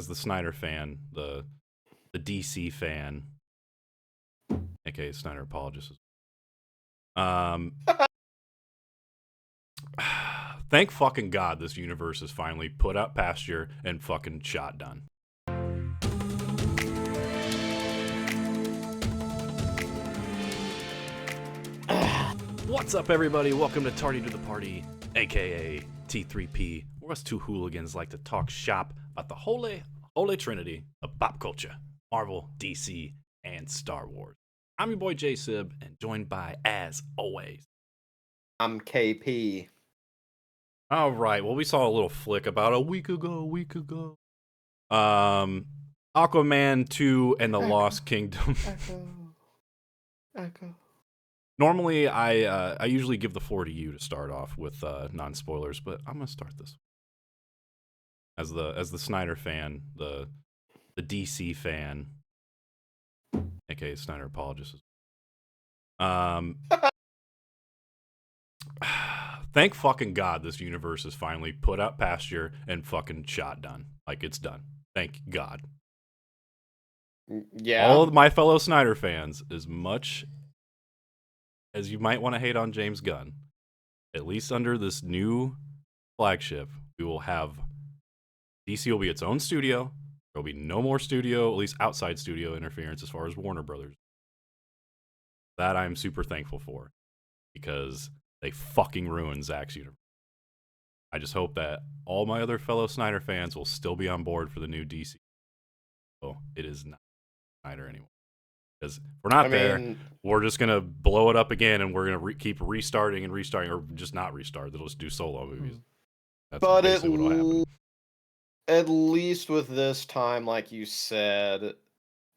the Snyder fan, the DC fan, aka Snyder apologist. Thank fucking God this universe is finally put out pasture and fucking shot done. What's up, everybody? Welcome to Tardy to the Party, aka T3P, where us two hooligans like to talk shop about the holy trinity of pop culture, Marvel, DC, and Star Wars. I'm your boy Jsib, and joined by, as always, I'm KP. All right. Well, we saw a little flick about a week ago. Aquaman 2 and the Lost Kingdom. Echo. Normally, I usually give the floor to you to start off with non-spoilers, but I'm gonna start this as the Snyder fan, the DC fan, aka Snyder apologist. Thank fucking God this universe is finally put out pasture and fucking shot done. Like, it's done. Thank God. Yeah. All of my fellow Snyder fans, as much as you might want to hate on James Gunn, at least under this new flagship, we will have DC will be its own studio. There will be no more studio, at least outside studio interference as far as Warner Brothers. That I'm super thankful for, because they fucking ruined Zack's universe. I just hope that all my other fellow Snyder fans will still be on board for the new DC. So it is not Snyder anymore. Because if we're not there, we're just going to blow it up again, and we're going to keep restarting, or just not restart. They'll just do solo movies. That's basically what will happen. At least with this time, like you said,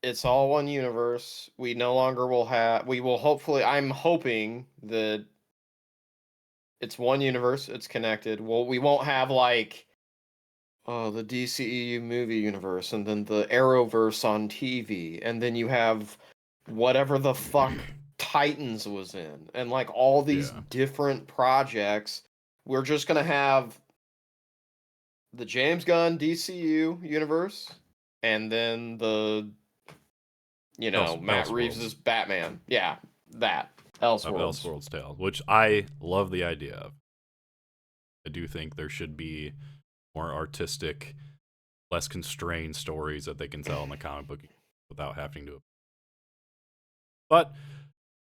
it's all one universe. We no longer will have... We will hopefully... I'm hoping that it's one universe, it's connected. Well, we won't have, like, the DCEU movie universe, and then the Arrowverse on TV, and then you have whatever the fuck Titans was in, and like all these different projects. We're just gonna have the James Gunn DCU universe, and then the Matt Reeves' Batman. Yeah, that Elseworlds Tale, which I love the idea of. I do think there should be more artistic, less constrained stories that they can tell in the comic book without having to. But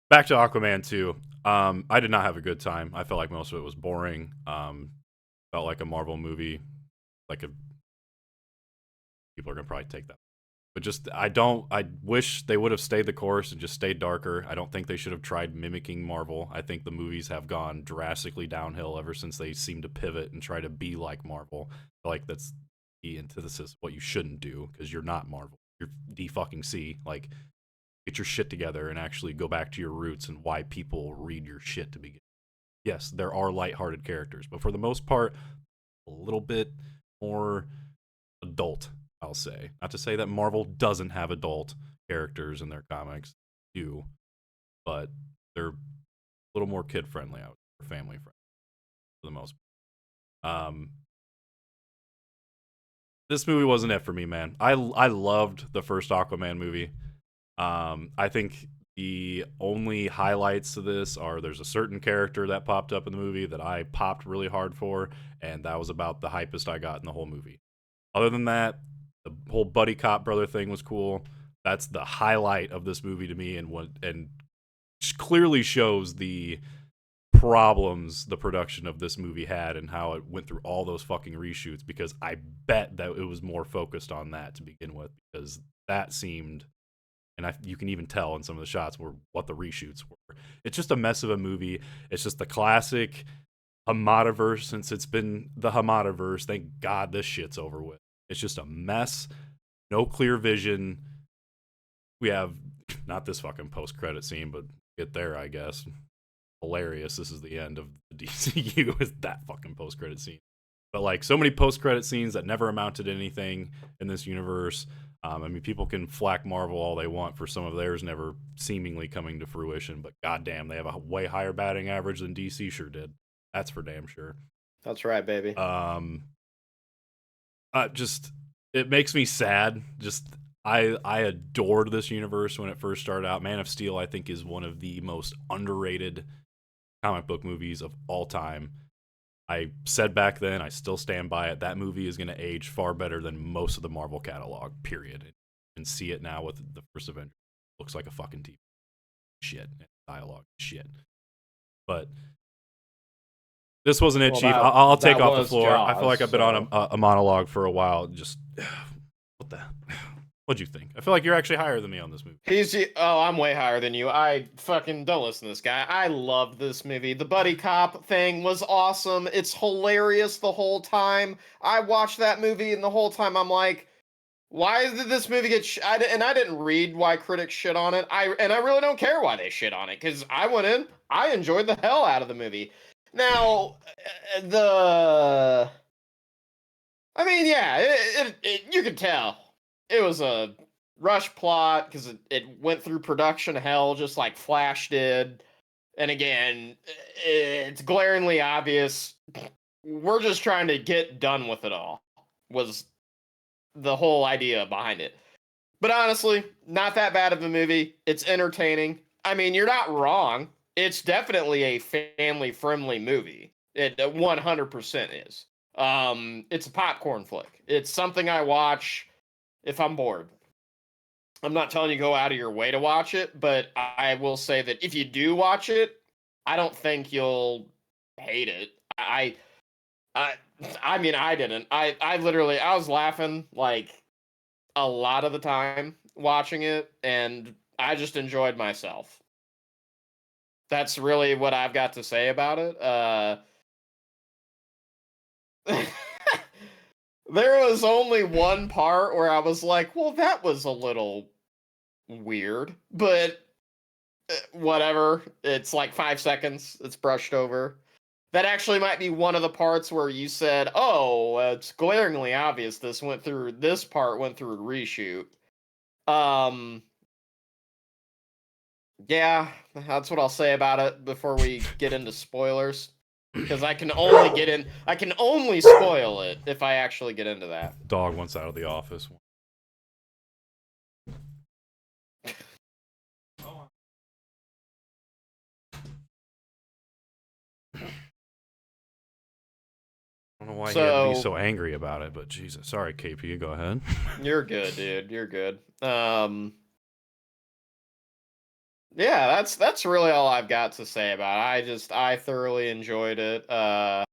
back to Aquaman 2. I did not have a good time. I felt like most of it was boring. Felt like a Marvel movie. People are gonna probably take that. But just, I wish they would have stayed the course and just stayed darker. I don't think they should have tried mimicking Marvel. I think the movies have gone drastically downhill ever since they seem to pivot and try to be like Marvel. Like, that's the antithesis of what you shouldn't do, because you're not Marvel. You're D-fucking-C. Like, get your shit together and actually go back to your roots and why people read your shit to begin. Yes, there are lighthearted characters, but for the most part, a little bit more adult, I'll say. Not to say that Marvel doesn't have adult characters in their comics, do, but they're a little more kid friendly, or family friendly for the most part. This movie wasn't it for me, man. I loved the first Aquaman movie. I think the only highlights to this are there's a certain character that popped up in the movie that I popped really hard for, and that was about the hypest I got in the whole movie. Other than that, the whole buddy cop brother thing was cool. That's the highlight of this movie to me, and clearly shows the problems the production of this movie had and how it went through all those fucking reshoots, because I bet that it was more focused on that to begin with, because that seemed, and you can even tell in some of the shots what the reshoots were. It's just a mess of a movie. It's just the classic Hamadaverse, since it's been the Hamadaverse. Thank God this shit's over with. It's just a mess. No clear vision. We have not this fucking post-credit scene, but get there, I guess. Hilarious. This is the end of the DCU, is that fucking post-credit scene. But like, so many post-credit scenes that never amounted to anything in this universe. I mean, people can flack Marvel all they want for some of theirs never seemingly coming to fruition, but goddamn, they have a way higher batting average than DC sure did. That's for damn sure. That's right, baby. it makes me sad. Just I adored this universe when it first started out. Man of Steel, I think, is one of the most underrated comic book movies of all time. I said back then, I still stand by it. That movie is going to age far better than most of the Marvel catalog, period. And see it now with the first Avenger. Looks like a fucking TV. Shit. Dialogue. Shit. But this wasn't it, Well, Chief. I'll take off the was floor. I feel like Jaws, I've been on a monologue for a while. Just, what the... What'd you think? I feel like you're actually higher than me on this movie. I'm way higher than you. I fucking don't listen to this guy. I loved this movie. The buddy cop thing was awesome. It's hilarious the whole time. I watched that movie and the whole time I'm like, why did this movie get and I didn't read why critics shit on it. I really don't care why they shit on it cuz I went in, I enjoyed the hell out of the movie. Now, I mean, yeah, you could tell it was a rush plot because it went through production hell just like Flash did. And again, it's glaringly obvious. We're just trying to get done with it all, was the whole idea behind it. But honestly, not that bad of a movie. It's entertaining. I mean, you're not wrong. It's definitely a family-friendly movie. It 100% is. It's a popcorn flick. It's something I watch if I'm bored. I'm not telling you go out of your way to watch it, but I will say that if you do watch it, I don't think you'll hate it. I mean, I didn't. I literally, I was laughing like a lot of the time watching it, and I just enjoyed myself. That's really what I've got to say about it. There was only one part where I was like, well, that was a little weird, but whatever. It's like 5 seconds. It's brushed over. That actually might be one of the parts where you said, "Oh, it's glaringly obvious this part went through a reshoot." Um, yeah, that's what I'll say about it before we get into spoilers, because I can only spoil it if I actually get into that. Dog wants out of the office. I don't know why he had to be so angry about it, but Jesus. Sorry, KP, go ahead. You're good, dude. You're good. Yeah, that's really all I've got to say about it. I thoroughly enjoyed it. Yeah.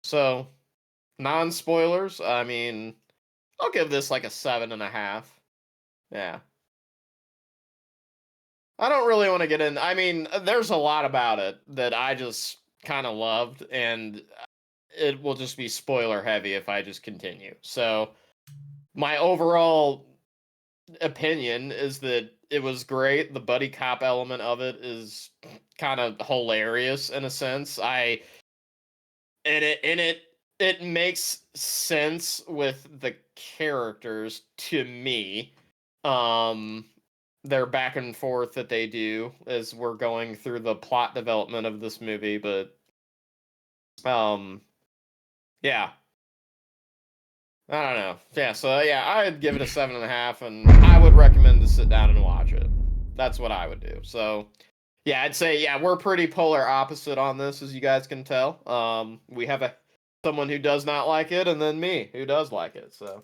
So, non-spoilers, I mean, I'll give this like a 7.5. Yeah. I don't really want to get in. I mean, there's a lot about it that I just kind of loved, and it will just be spoiler heavy if I just continue. So, my overall opinion is that it was great. The buddy cop element of it is kind of hilarious in a sense. It makes sense with the characters to me. Their back and forth that they do as we're going through the plot development of this movie, but yeah. I don't know. Yeah, so yeah, I'd give it a 7.5, and I would recommend to sit down and watch it. That's what I would do. So yeah, I'd say yeah, we're pretty polar opposite on this, as you guys can tell. We have someone who does not like it, and then me who does like it. So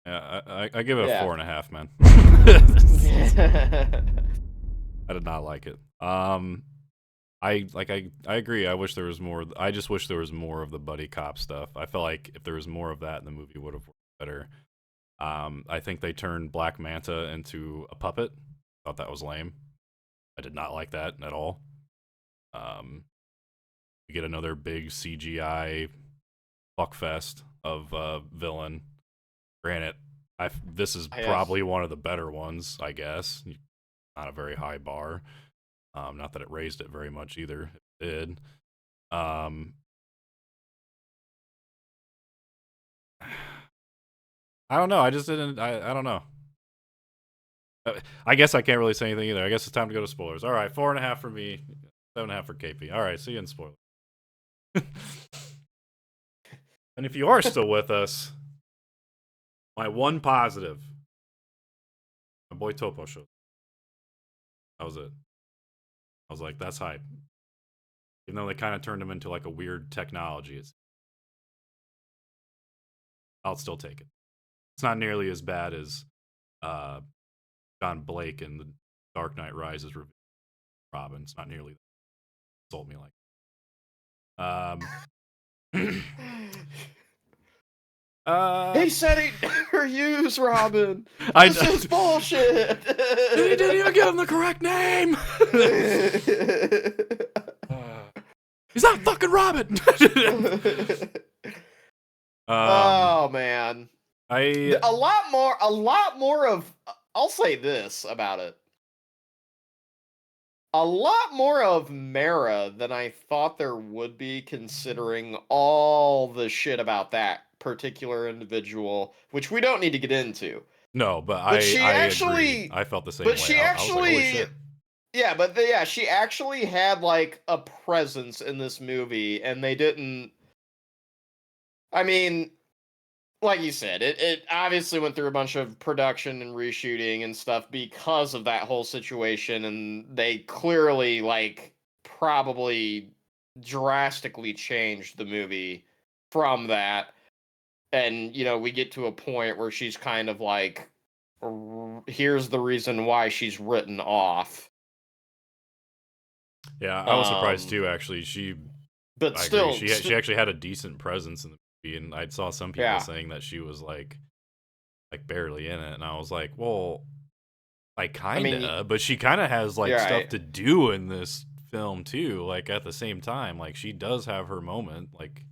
yeah, I give it a 4.5, man. I did not like it. I agree. I wish there was more. I just wish there was more of the buddy cop stuff. I feel like if there was more of that, the movie would have worked better. I think they turned Black Manta into a puppet. Thought that was lame. I did not like that at all. You get another big CGI fuckfest of villain. Granted, this is probably one of the better ones, I guess. Not a very high bar. Not that it raised it very much either. It did. I don't know. I just didn't. I don't know. I guess I can't really say anything either. I guess it's time to go to spoilers. All right, 4.5 for me, 7.5 for KP. All right, see you in spoilers. And if you are still with us, my one positive, my boy Topo showed. That was it. I was like, that's hype. Even though they kind of turned him into like a weird technology, I'll still take it. It's not nearly as bad as John Blake in the Dark Knight Rises review. Robin. It's not nearly that. Sold me like. He said he never used Robin. I This is bullshit. He didn't even give him the correct name. He's not fucking Robin. Oh man, a lot more of. I'll say this about it. A lot more of Mara than I thought there would be, considering all the shit about that particular individual, which we don't need to get into. No, but But I she actually, agree. I felt the same but way. she I was like, holy actually, shit. yeah, she actually had like a presence in this movie, and they didn't. I mean, like you said, it obviously went through a bunch of production and reshooting and stuff because of that whole situation, and they clearly like probably drastically changed the movie from that. And we get to a point where she's kind of like, here's the reason why she's written off. Yeah, I was surprised too. Actually, But I still, agree. She actually had a decent presence in the movie, and I saw some people yeah, saying that she was like barely in it, and I was like, well, like kinda, but she kind of has like stuff right. to do in this film too. Like at the same time, like she does have her moment. Like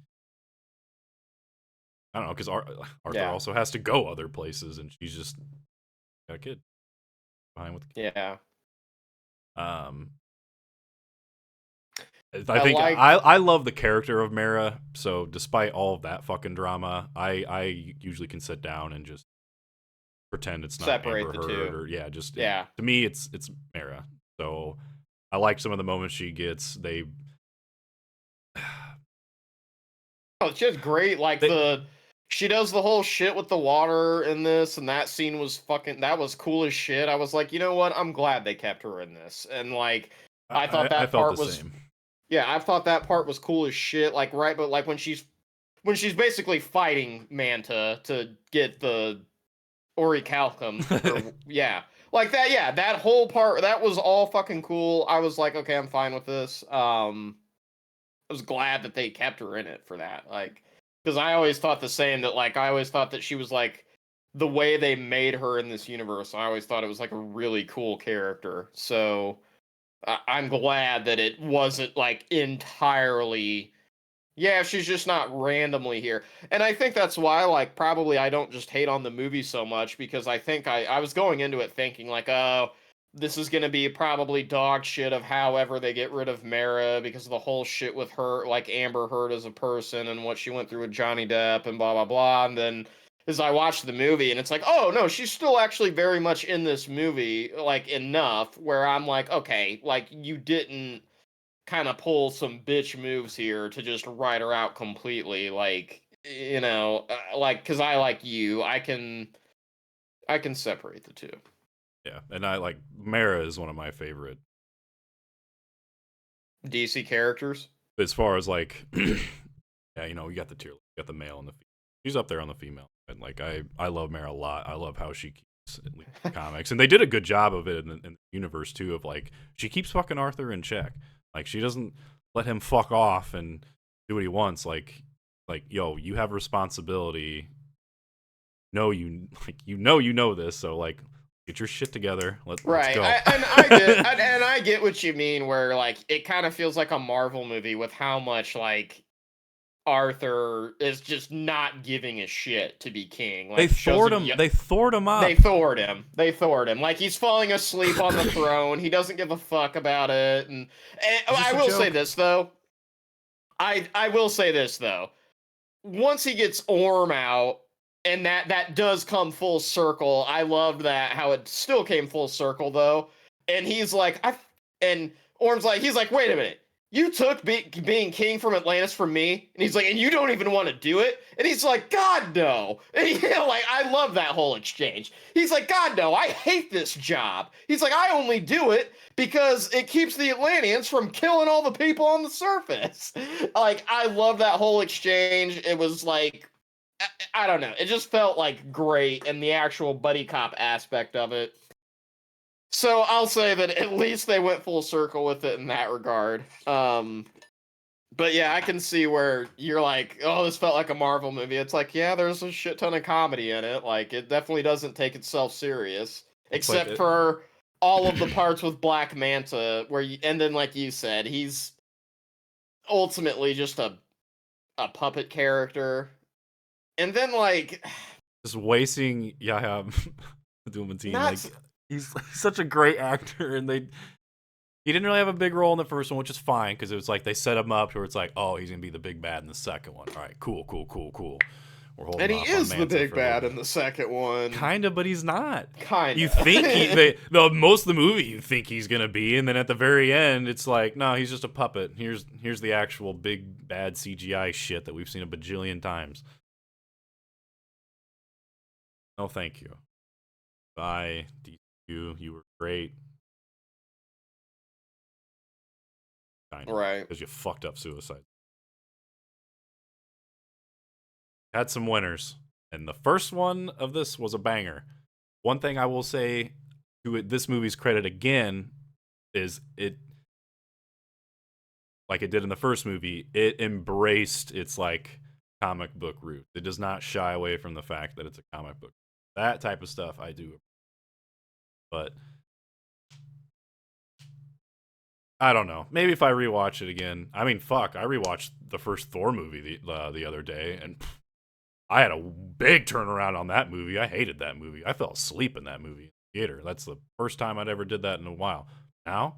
I don't know, because Arthur Yeah, also has to go other places, and she's just got a kid behind with the kid. yeah. Um, I I think liked I love the character of Mara. So despite all of that fucking drama, I usually can sit down and just pretend it's not separate Amber the Heard two. or yeah, just Yeah. to me it's Mara. So I like some of the moments she gets. Oh, it's just great. Like They she does the whole shit with the water in this, and that scene was that was cool as shit. I was like, you know what? I'm glad they kept her in this. And like, I thought I that felt the part was, same. yeah, I thought that part was cool as shit. Like, right, but like when she's basically fighting Manta to get the orichalcum, or yeah, like that. Yeah, that whole part that was all fucking cool. I was like, okay, I'm fine with this. I was glad that they kept her in it for that. Like, because I always thought the same, that like I always thought that she was like the way they made her in this universe. I always thought it was like a really cool character. So I'm glad that it wasn't like entirely. Yeah, she's just not randomly here. And I think that's why, like, probably I don't just hate on the movie so much, because I think I was going into it thinking, like, oh, this is going to be probably dog shit of however they get rid of Mara because of the whole shit with her, like, Amber Heard as a person and what she went through with Johnny Depp and blah, blah, blah. And then as I watched the movie, and it's like, oh, no, she's still actually very much in this movie, like, enough where I'm like, okay, like, you didn't kind of pull some bitch moves here to just write her out completely, like, like, because I, like you, I can separate the two. Yeah, and I like Mara is one of my favorite DC characters. as far as like yeah, you got the tier, you got the male and the female. She's up there on the female, and like I love Mara a lot. I love how she keeps at least in the comics, and they did a good job of it in the universe too. Of like she keeps fucking Arthur in check. Like she doesn't let him fuck off and do what he wants. Like yo, you have responsibility. No, you know this. So like get your shit together. Let's Right, go. I get what you mean. Where like it kind of feels like a Marvel movie with how much like Arthur is just not giving a shit to be king. They Like shows thwart him, him. They thwart him they up. thwart him. They thwart him. Like he's falling asleep on the throne. He doesn't give a fuck about it. And It's I just a will say joke. this though. I will say this though. Once he gets Orm out, and that does come full circle. I loved that how it still came full circle though. And he's like, and Orm's like, he's like, wait a minute. you took being king from Atlantis from me, and he's like, and you don't even want to do it, and he's like, God no, and like I love that whole exchange. He's like, God no, I hate this job. He's like, I only do it because it keeps the Atlanteans from killing all the people on the surface. Like I love that whole exchange. It was like, I don't know, it just felt like great, and the actual buddy cop aspect of it. So I'll say that at least they went full circle with it in that regard. But yeah, I can see where you're like, oh, this felt like a Marvel movie. It's like, yeah, there's a shit ton of comedy in it. Like, it definitely doesn't take itself serious, It's like except for all of the parts with Black Manta, where you, and then like you said, he's ultimately just a puppet character. And then like, just wasting Yahya Abdul-Mateen. Like not he's such a great actor, and he didn't really have a big role in the first one, which is fine because it was like they set him up to where it's like, oh, he's gonna be the big bad in the second one. All right, cool. We're holding and he off on is the Manta big for a little bad bit. in the second one. Kinda, but he's not. Kinda. You think the most of the movie you think he's gonna be, and then at the very end, it's like, no, he's just a puppet. Here's the actual big bad CGI shit that we've seen a bajillion times. No, thank you. Bye, DCEU. You were great. Kind of, Right. because you fucked up Suicide. Had some winners, and the first one of this was a banger. One thing I will say to this movie's credit again is it, like it did in the first movie, it embraced its like comic book roots. It does not shy away from the fact that it's a comic book. That type of stuff I do. But I don't know. Maybe if I rewatch it again. I mean, fuck, I rewatched the first Thor movie the other day, and I had a big turnaround on that movie. I hated that movie. I fell asleep in that movie in the theater. That's the first time I'd ever did that in a while. Now,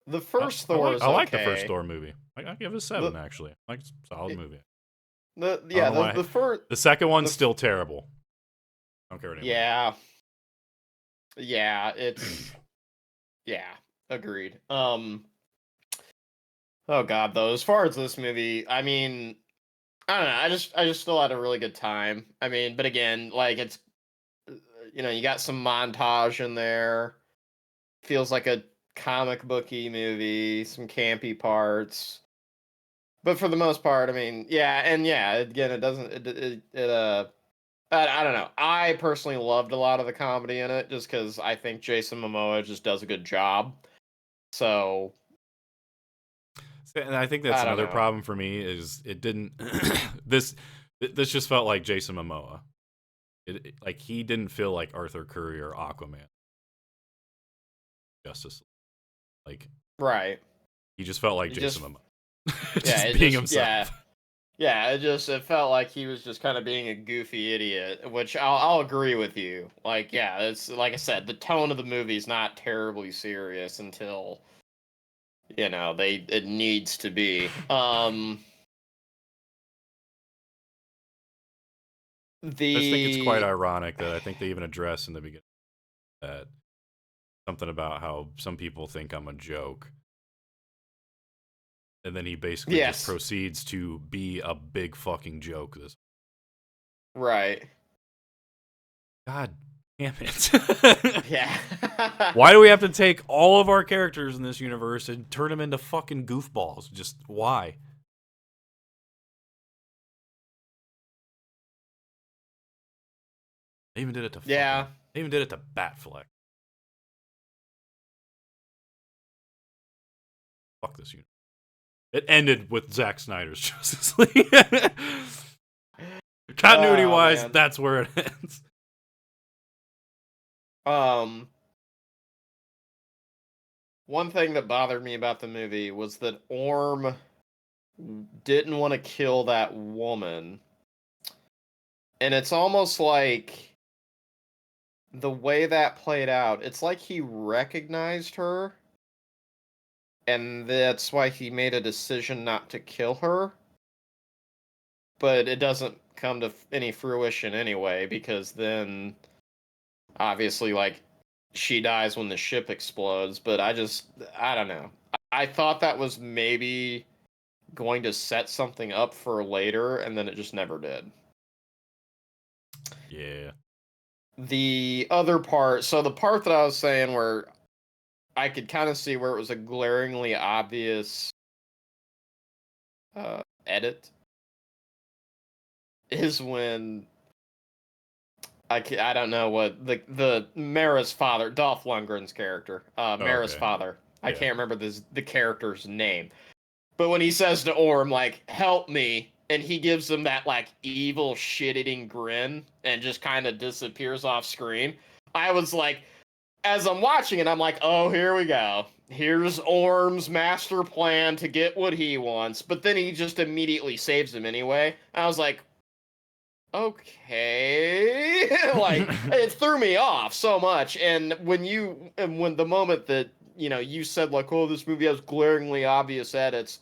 The first Thor is I like the okay. first Thor movie. I give it a 7, actually. Like, it's a solid movie. The second one's still terrible. I don't care anymore. Yeah, it's yeah, agreed. Oh god, though, as far as this movie, I mean, I don't know, I just still had a really good time. I mean, but again, like it's you got some montage in there. Feels like a comic booky movie, some campy parts. But for the most part, I mean, yeah, again, it doesn't I don't know. I personally loved a lot of the comedy in it just because I think Jason Momoa just does a good job. So And I think that's I don't another know. problem for me is it didn't this just felt like Jason Momoa. Like he didn't feel like Arthur Curry or Aquaman. Justice League. Like Right. he just felt like It Jason just Momoa. yeah, just it being just himself. it felt like he was just kind of being a goofy idiot, which I'll agree with you. Like yeah, it's like I said, the tone of the movie is not terribly serious until it needs to be. I just think it's quite The ironic that I think they even address in the beginning that something about how some people think I'm a joke. And then he basically just yes, proceeds to be a big fucking joke. This right. God damn it. Yeah. Why do we have to take all of our characters in this universe and turn them into fucking goofballs? Just why? They even did it to Yeah. They even did it to Batfleck. Fuck this universe. It ended with Zack Snyder's Justice League. Continuity wise, Man. that's where it ends. Um, One thing that bothered me about the movie was that Orm didn't want to kill that woman. And it's almost like the way that played out, it's like he recognized her, and that's why he made a decision not to kill her. But it doesn't come to any fruition anyway, because then obviously, like, she dies when the ship explodes. But I don't know. I thought that was maybe going to set something up for later, and then it just never did. Yeah. The other part, so the part that I was saying where I could kind of see where it was a glaringly obvious edit is when I don't know what the Mara's father, Dolph Lundgren's character, Oh, Mara's okay. father. I Yeah. can't remember the character's name, but when he says to Orm like "help me," and he gives him that like evil shit-eating grin and just kind of disappears off screen, I was like, as I'm watching it, I'm like, oh, here we go. Here's Orm's master plan to get what he wants, but then he just immediately saves him anyway. I was like, okay. Like, it threw me off so much. And when the moment that, you said, like, oh, this movie has glaringly obvious edits,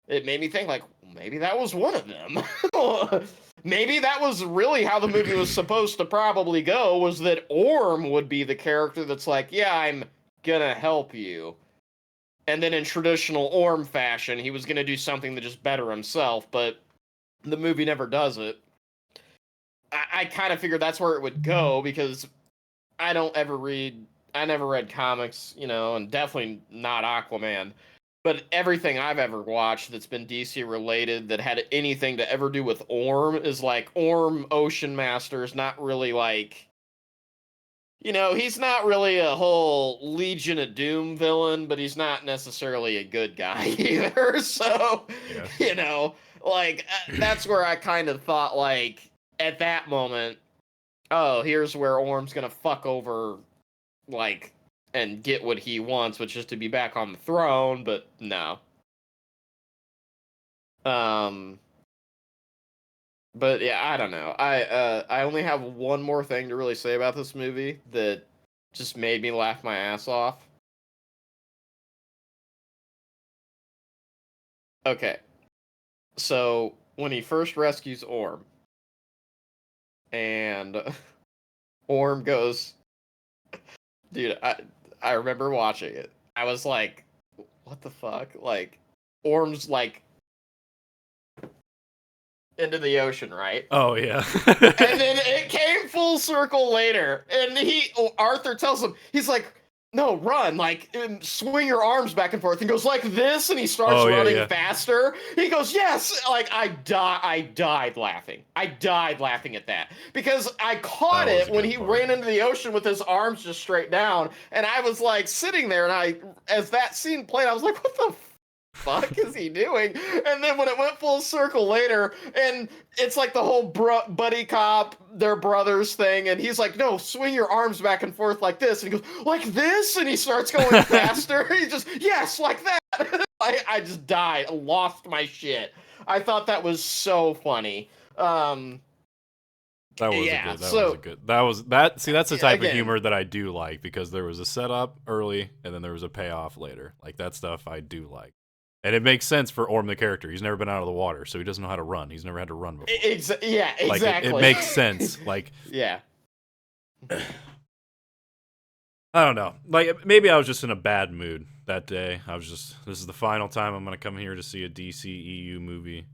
it made me think, like, maybe that was one of them. Maybe that was really how the movie was supposed to probably go, was that Orm would be the character that's like, yeah, I'm gonna help you. And then in traditional Orm fashion, he was gonna do something to just better himself, but the movie never does it. I kind of figured that's where it would go because I don't ever read. I never read comics, and definitely not Aquaman. But everything I've ever watched that's been DC related that had anything to ever do with Orm is like Orm Ocean Master is not really like. He's not really a whole Legion of Doom villain, but he's not necessarily a good guy either. So, Yeah. like that's where I kind of thought like at that moment, oh, here's where Orm's gonna fuck over, like, and get what he wants, which is to be back on the throne. But no. Um. But yeah, I don't know. I only have one more thing to really say about this movie that just made me laugh my ass off. Okay, so when he first rescues Orm, and Orm goes, dude, I remember watching it. I was like, what the fuck? Like, Orm's like into the ocean, right? Oh, yeah. And then it came full circle later, and Arthur tells him, he's like, no, run, like, and swing your arms back and forth, and goes like this, and he starts Oh, yeah, running yeah. faster. He goes, yes, like, I died laughing. I died laughing at that because I caught That was it a when good he part. ran into the ocean with his arms just straight down, and I was like sitting there, and as that scene played, I was like, what the fuck is he doing? And then when it went full circle later, and it's like the whole buddy cop, their brothers thing, and he's like, no, swing your arms back and forth like this, and he goes, like this, and he starts going faster. He just, yes, like that. I just died, lost my shit. I thought that was so funny. That was a Yeah, good. That was a so good. That was that. See, that's the type of again, humor that I do like because there was a setup early and then there was a payoff later. Like that stuff I do like, and it makes sense for Orm the character. He's never been out of the water, so he doesn't know how to run. He's never had to run before. yeah, Like it exactly. makes sense. Like Yeah. I don't know. Like maybe I was just in a bad mood that day. I was just. This is the final time I'm gonna come here to see a DCEU movie.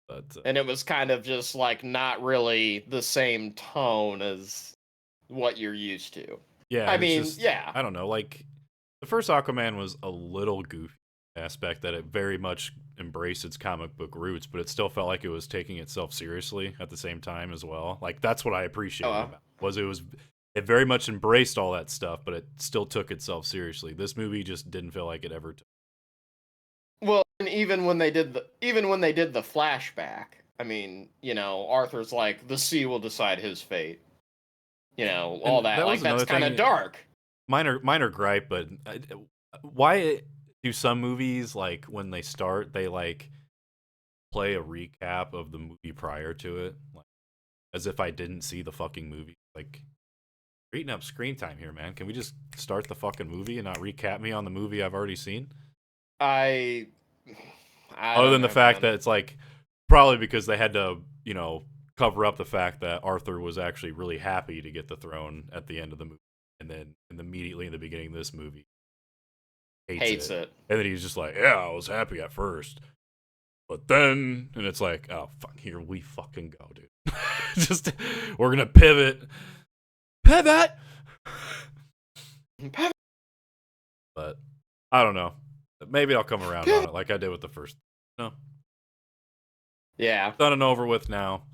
But And it was kind of just like not really the same tone as what you're used to. yeah, I and it's mean, just yeah. I don't know. Like the first Aquaman was a little goofy aspect that it very much embraced its comic book roots, but it still felt like it was taking itself seriously at the same time as well. Like that's what I Oh, appreciated about it very much embraced all that stuff, but it still took itself seriously. This movie just didn't feel like it ever took. well, and even when they did the flashback, I mean, Arthur's like the sea will decide his fate. All And that. that Like was that's another kind of thing, dark. minor gripe, but why do some movies like when they start they like play a recap of the movie prior to it, like as if I didn't see the fucking movie? Like you're eating up screen time here, man. Can we just start the fucking movie and not recap me on the movie I've already seen? I I Other don't than the know, fact man. that it's like probably because they had to, cover up the fact that Arthur was actually really happy to get the throne at the end of the movie, and then immediately in the beginning of this movie, Hates it. And then he's just like, yeah, I was happy at first, but then, and it's like, oh fuck, here we fucking go, dude. Just we're gonna pivot. But I don't know. Maybe I'll come around on it like I did with the first. No, Yeah. done and over with now.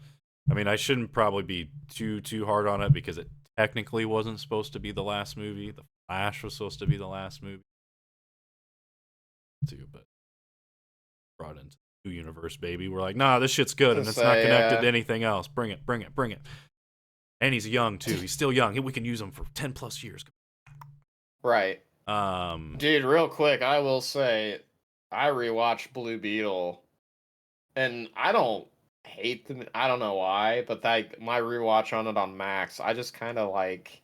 I mean, I shouldn't probably be too hard on it because it technically wasn't supposed to be the last movie. The Flash was supposed to be the last movie too, but brought into the universe, baby. We're like, nah, this shit's good and it's not connected to anything else. Bring it. And he's young too. He's still young. We can use him for 10 plus years. Right. Dude, real quick, I will say, I rewatched Blue Beetle, and I don't hate them. I don't know why, but my rewatch on it on Max, I just kind of like,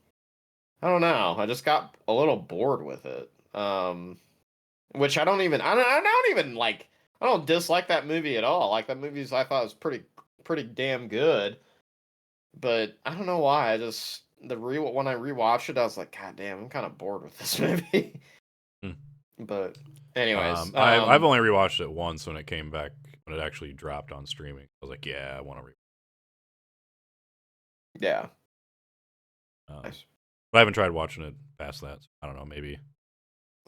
I don't know. I just got a little bored with it. Which I don't even like. I don't dislike that movie at all. Like that movie, I thought was pretty damn good. But I don't know why. I just when I rewatched it, I was like, God damn, I'm kind of bored with this movie. But anyways, I've only rewatched it once when it came back, when it actually dropped on streaming. I was like, yeah, I want to yeah. Nice. But I haven't tried watching it past that. So I don't know, maybe.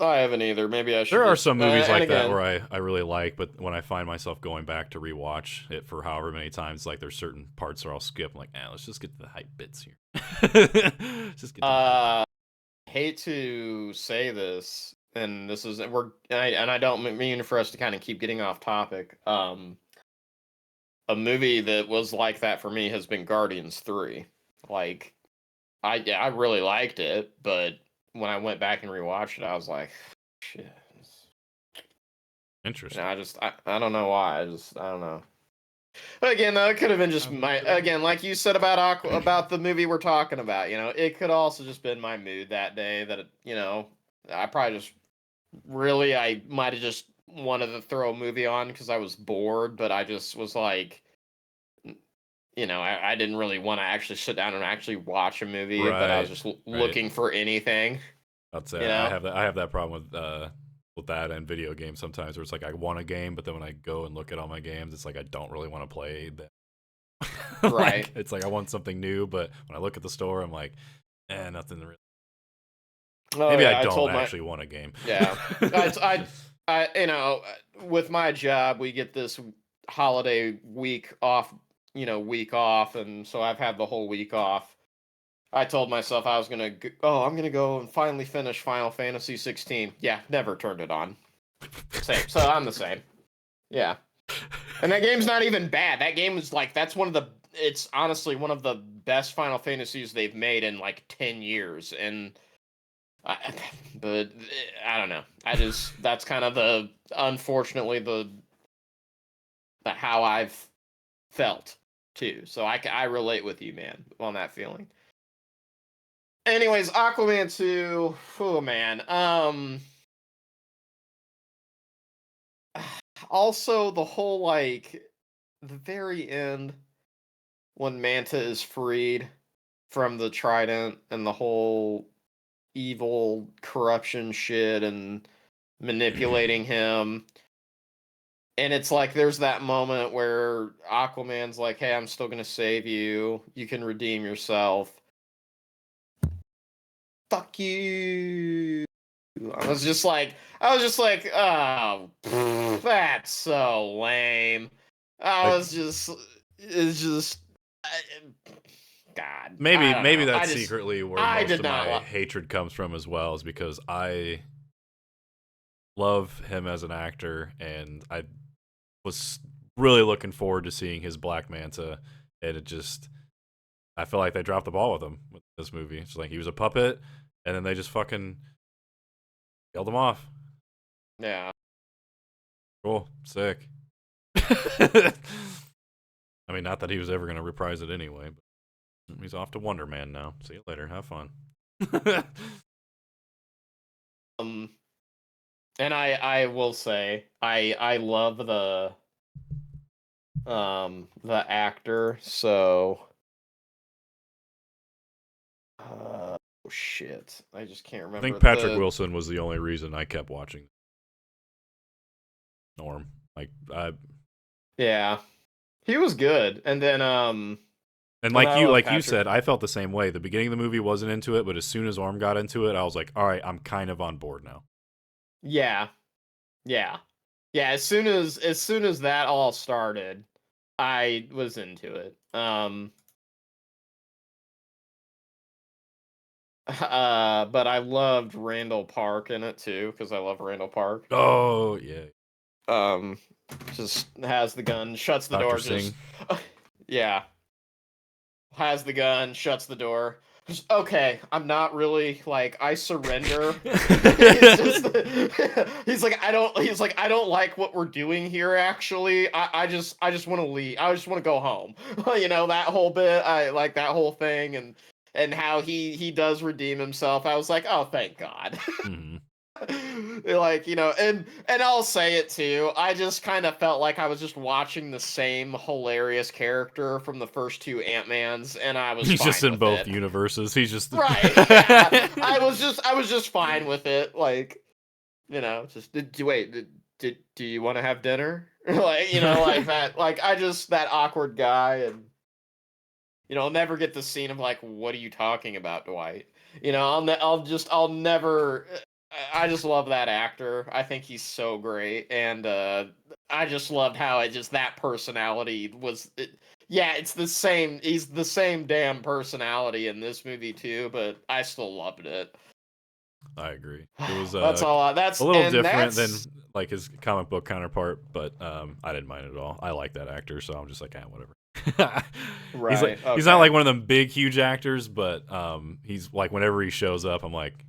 I haven't either. Maybe I should. There are some movies like that where I really like, but when I find myself going back to rewatch it for however many times, like there's certain parts where I'll skip. I'm like, let's just get to the hype bits here. Just get. I hate to say this, and this is I don't mean for us to kind of keep getting off topic. A movie that was like that for me has been Guardians 3. Like, I really liked it, but when I went back and rewatched it, I was like, shit. Interesting. I don't know why. I don't know. But again, though, it could have been just like you said about the movie we're talking about. It could also just been my mood that day. That I probably just I might have just wanted to throw a movie on because I was bored, but I just was like, I didn't really want to actually sit down and actually watch a movie, but I was just looking for anything. I'd say I have that problem with that and video games sometimes, where it's like I want a game, but then when I go and look at all my games, it's like I don't really want to play that. Right. It's like I want something new, but when I look at the store, I'm like, nothing really. Maybe I don't actually want a game. Yeah. I with my job, we get this holiday week off, and so I've had the whole week off. I told myself I was I'm gonna go and finally finish Final Fantasy 16. Yeah, never turned it on. Same. So I'm the same. Yeah. And that game's not even bad. That game is like, it's honestly one of the best Final Fantasies they've made in like 10 years. But I don't know. That's kind of unfortunately the how I've felt too. So I relate with you, man, on that feeling. Anyways, Aquaman 2. Oh man. Also, the whole the very end when Manta is freed from the Trident and the whole evil corruption shit and manipulating him. And it's like there's that moment where Aquaman's like, "Hey, I'm still gonna save you. You can redeem yourself." Fuck you. I was just like, oh, that's so lame. It's just, God. Maybe that's secretly where most of my hatred comes from as well, is because I love him as an actor, and I was really looking forward to seeing his Black Manta, and I feel like they dropped the ball with him with this movie. It's like he was a puppet, and then they just fucking killed him off. Yeah. Cool. Sick. I mean, not that he was ever going to reprise it anyway, but he's off to Wonder Man now. See you later. Have fun. And I will say, I love the actor, so shit. I just can't I remember think Patrick the. Wilson was the only reason I kept watching Norm. Like Yeah, he was good, and then and and I love like you Patrick. said, I felt the same way. The beginning of the movie wasn't into it, but as soon as Orm got into it, I was like, all right, I'm kind of on board now. Yeah, yeah, yeah. As soon as that all started, I was into it. But I loved Randall Park in it too because I love Randall Park. Oh yeah, Um, just has the gun, shuts the Dr. door, Singh. just yeah, has the gun, shuts the door. Just, okay, I'm not really like I surrender. he's just he's like I don't like what we're doing here actually. I just want to leave. I just want to go home. That whole bit, I like that whole thing and how he does redeem himself. I was like, "Oh, thank God." Mhm. Like, and I'll say it too. I just kind of felt like I was just watching the same hilarious character from the first two Ant-Mans, and I was He's just fine in with both it. universes. He's just Right, yeah. I was just fine with it. Like, just wait, do you want to have dinner? Like, like that, like I just that awkward guy, and I'll never get the scene of like, what are you talking about, Dwight? I'll never. I just love that actor. I think he's so great, and I just loved how it just that personality was. Yeah, it's the same. He's the same damn personality in this movie too, but I still loved it. I agree. It was That's all. a little different than That's like his comic book counterpart, but I didn't mind it at all. I like that actor, so I'm just like, whatever. right. He's not Okay. like one of them big huge actors, but he's like whenever he shows up, I'm like,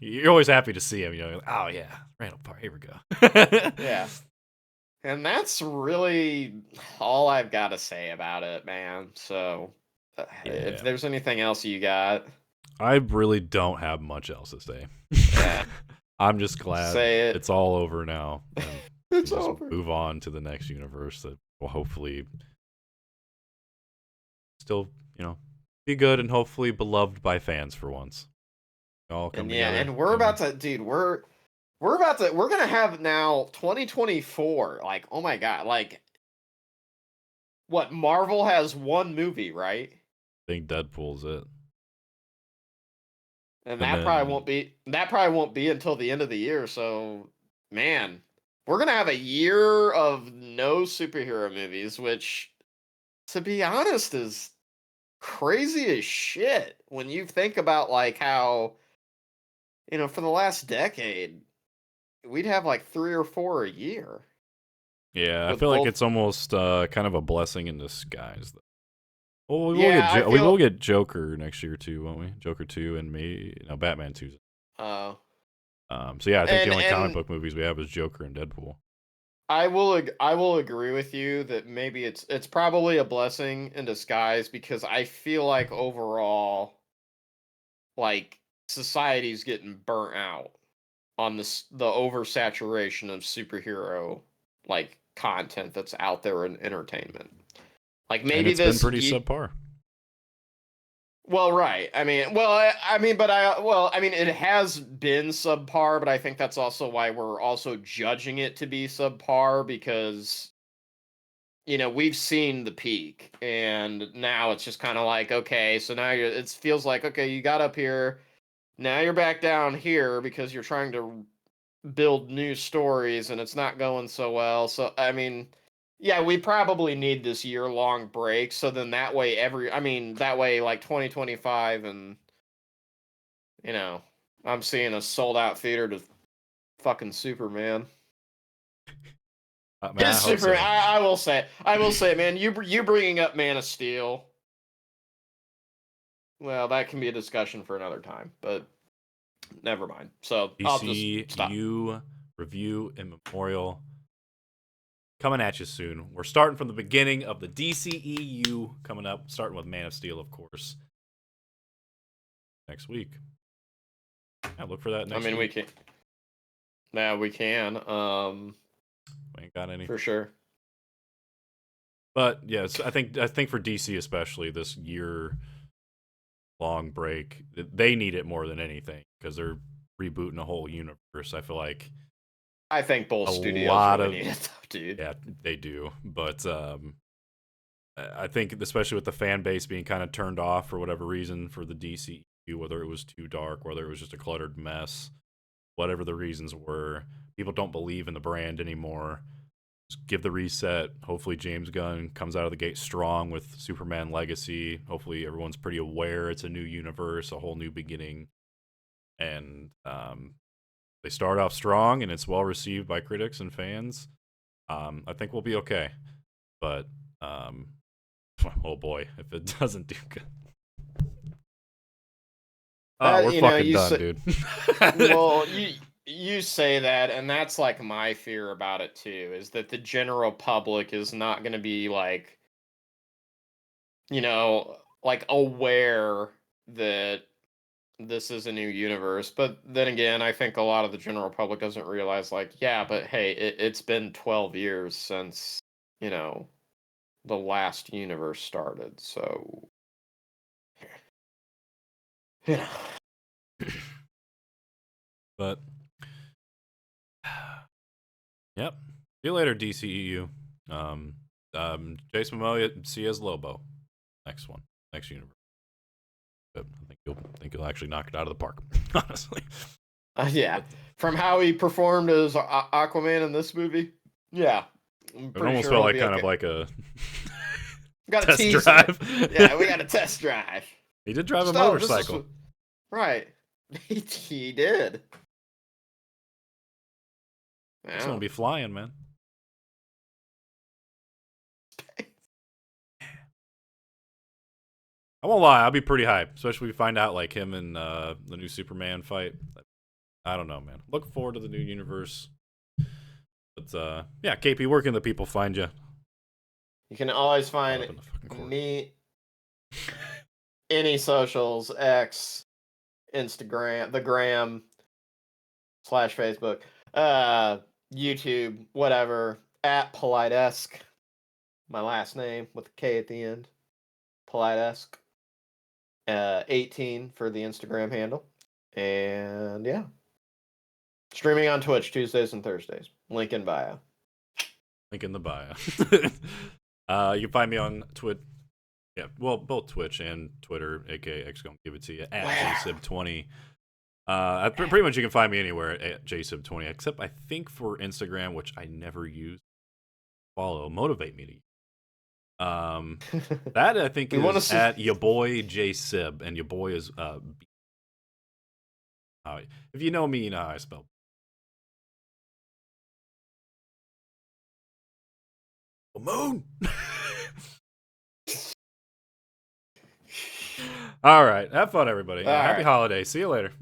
you're always happy to see him. Like, oh yeah, Randall Park, here we go. Yeah. And that's really all I've got to say about it, man. So, if Yeah, there's anything else you got, I really don't have much else to say. yeah, I'm just glad say it. it's all over now, and we It's can just over. move on to the next universe that will hopefully still, be good and hopefully beloved by fans for once. All come And yeah, together. and we're about to, dude, we're gonna have now 2024. Like, oh my god, like what? Marvel has one movie, right? I think Deadpool's it, And and that probably won't be until the end of the year. So, man, we're gonna have a year of no superhero movies, which, to be honest, is crazy as shit when you think about like how for the last decade we'd have like 3 or 4 a year yeah, I with feel like both. it's almost kind of a blessing in disguise. Well, Yeah, I We will feel. get Joker next year too, won't we? Joker 2 and Batman 2. uh So yeah, I think the only comic and book movies we have is Joker and Deadpool. I will agree with you that maybe it's probably a blessing in disguise because I feel like overall, like, society's getting burnt out on the oversaturation of superhero like content that's out there in entertainment. Like And maybe it's been this pretty subpar. well, right. I mean, it has been subpar, but I think that's also why we're also judging it to be subpar because we've seen the peak, and now it's just kind of like, okay, so now it feels like, okay, you got up here, now you're back down here because you're trying to build new stories and it's not going so well. So, I mean, yeah, we probably need this year-long break so then that way that way like 2025 and you know, I'm seeing a sold out theater to fucking Superman. Man, I His hope Superman. so. I will say, man, you bringing up Man of Steel. Well, that can be a discussion for another time, but never mind. So I'll just stop. DCEU review and memorial coming at you soon. We're starting from the beginning of the DCEU coming up, starting with Man of Steel, of course, next week. Yeah, look for that I next mean, we week. can. Yeah, we can. We ain't got any. For sure. But yes, I think for DC especially, this year long break. They need it more than anything because they're rebooting a whole universe. I feel like I think both a studios lot really of need it, though, dude. yeah, they do, but I think especially with the fan base being kind of turned off for whatever reason for the DCEU, whether it was too dark, whether it was just a cluttered mess, whatever the reasons were, people don't believe in the brand anymore. Just give the reset. Hopefully James Gunn comes out of the gate strong with Superman Legacy. Hopefully everyone's pretty aware it's a new universe, a whole new beginning, and they start off strong and it's well received by critics and fans. I think we'll be okay, but oh boy, if it doesn't do good. Oh, we're fucking done, dude. Well, you say that, and that's like my fear about it too, is that the general public is not going to be like, like aware that this is a new universe. But then again, I think a lot of the general public doesn't realize, like, yeah, but hey, it's been 12 years since, the last universe started. So, yeah. But yep. See you later, DCEU. Jason Momoa, see you as Lobo. Next one, next universe. But I think you'll actually knock it out of the park, honestly. Yeah, from how he performed as Aquaman in this movie, yeah, it almost felt like kind of like a got test drive. Yeah, we got a test drive. He did drive a motorcycle. Right, he did. He's gonna be flying, man. I won't lie, I'll be pretty hyped, especially if we find out like him and the new Superman fight. I don't know, man. Look forward to the new universe. But yeah, KP, where can the people find you? You can always find me any socials, X, Instagram, the Gram / Facebook, YouTube, whatever, at Politesque. My last name with a K at the end. Politesque. 18 for the Instagram handle. And yeah. Streaming on Twitch Tuesdays and Thursdays. Link in bio. Link in the bio. You can find me on Twitch. Yeah, well, both Twitch and Twitter, aka X gonna give it to you at Jsib20. Pretty much you can find me anywhere at Jsib20, except I think for Instagram, which I never use. Follow, motivate me to use. That I think is at your boy Jsib, and your boy is if you know me, you know how I spell. Moon. All right, have fun, everybody. Happy holidays. See you later.